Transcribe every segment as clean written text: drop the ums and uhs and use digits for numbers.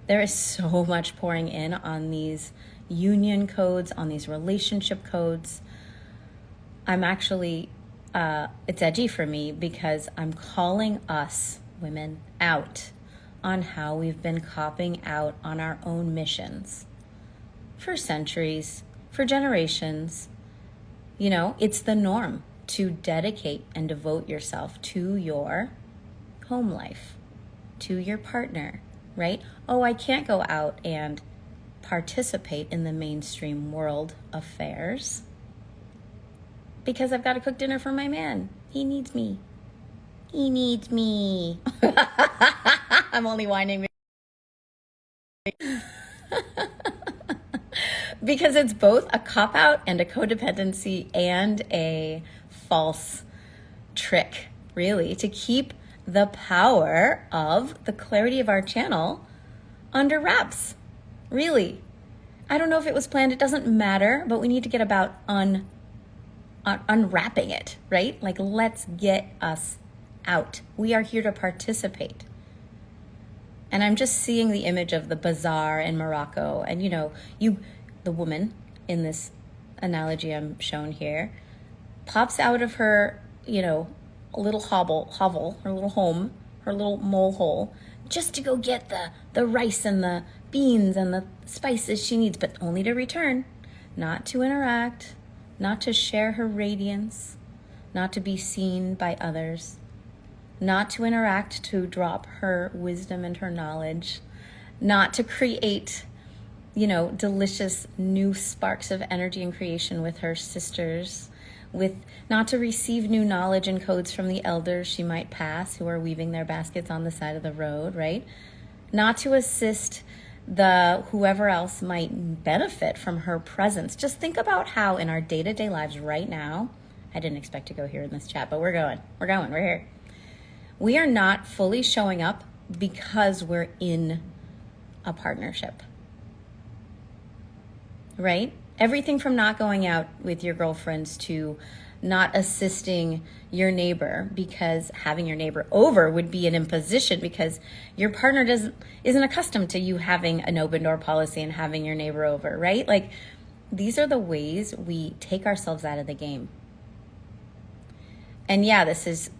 There is so much pouring in on these union codes, on these relationship codes. I'm actually, it's edgy for me because I'm calling us women out on how we've been copping out on our own missions for centuries, for generations. You know, it's the norm to dedicate and devote yourself to your home life, to your partner, right? Oh, I can't go out and participate in the mainstream world affairs because I've got to cook dinner for my man. He needs me. He needs me. I'm only whining because it's both a cop-out and a codependency and a false trick, really, to keep the power of the clarity of our channel under wraps. Really. I don't know if it was planned. It doesn't matter, but we need to get about unwrapping it, right? Like, let's get us out. We are here to participate. And I'm just seeing the image of the bazaar in Morocco. And, you know, the woman in this analogy I'm shown here pops out of her, you know, little hovel, her little home, her little mole hole, just to go get the rice and the beans and the spices she needs, but only to return, not to interact, not to share her radiance, not to be seen by others, not to interact, to drop her wisdom and her knowledge, not to create, you know, delicious new sparks of energy and creation with her sisters, with not to receive new knowledge and codes from the elders she might pass who are weaving their baskets on the side of the road, right? Not to assist whoever else might benefit from her presence. Just think about how in our day-to-day lives right now, I didn't expect to go here in this chat, but we're here. We are not fully showing up because we're in a partnership, right? Everything from not going out with your girlfriends to not assisting your neighbor because having your neighbor over would be an imposition because your partner isn't accustomed to you having an open door policy and having your neighbor over, right? Like, these are the ways we take ourselves out of the game. And yeah, this is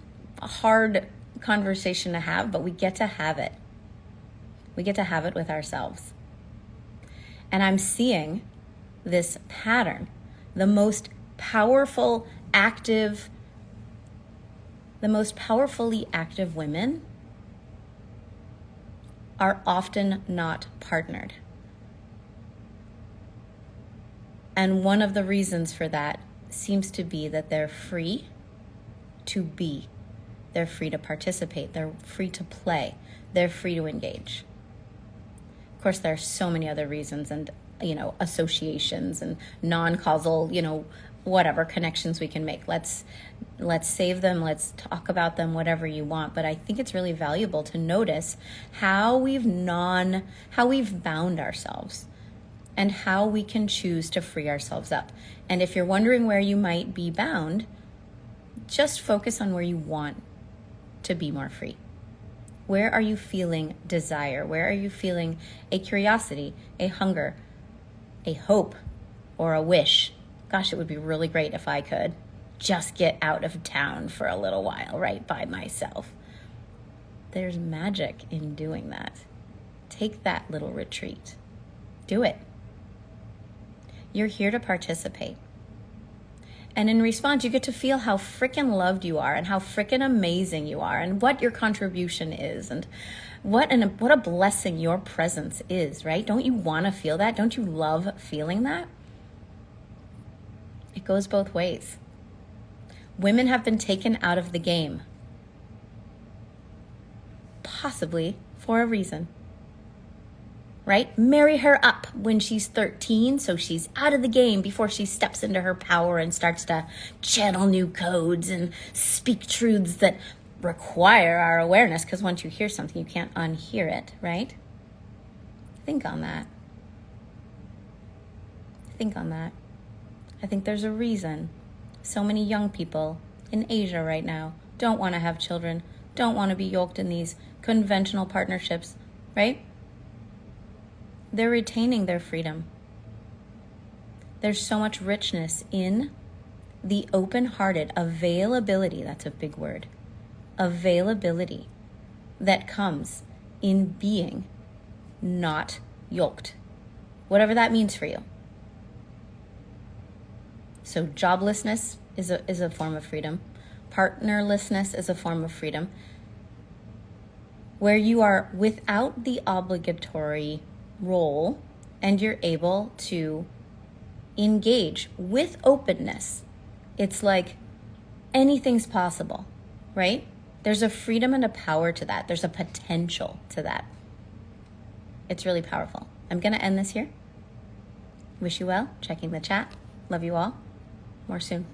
a hard conversation to have, but we get to have it. We get to have it with ourselves. And I'm seeing this pattern. The most powerfully active women are often not partnered. And one of the reasons for that seems to be that they're free to be. They're free to participate. They're free to play. They're free to engage. Of course, there are so many other reasons and, you know, associations and non-causal, you know, whatever connections we can make. Let's save them. Let's talk about them, whatever you want. But I think it's really valuable to notice how we've bound ourselves and how we can choose to free ourselves up. And if you're wondering where you might be bound, just focus on where you want to be more free. Where are you feeling desire? Where are you feeling a curiosity, a hunger, a hope, or a wish? Gosh, it would be really great if I could just get out of town for a little while, right, by myself. There's magic in doing that. Take that little retreat. Do it. You're here to participate. And in response, you get to feel how freaking loved you are and how freaking amazing you are and what your contribution is and what a blessing your presence is, right? Don't you want to feel that? Don't you love feeling that? It goes both ways. Women have been taken out of the game, possibly for a reason. Right? Marry her up when she's 13 so she's out of the game before she steps into her power and starts to channel new codes and speak truths that require our awareness, because once you hear something, you can't unhear it, right? Think on that. Think on that. I think there's a reason so many young people in Asia right now don't want to have children, don't want to be yoked in these conventional partnerships, right? they're retaining their freedom. There's so much richness in the open-hearted availability, that's a big word, availability that comes in being not yoked, whatever that means for you. So joblessness is a form of freedom. Partnerlessness is a form of freedom, where you are without the obligatory role and you're able to engage with openness. It's like anything's possible, right? There's a freedom and a power to that. There's a potential to that. It's really powerful. I'm going to end this here. Wish you well. Checking the chat. Love you all. More soon.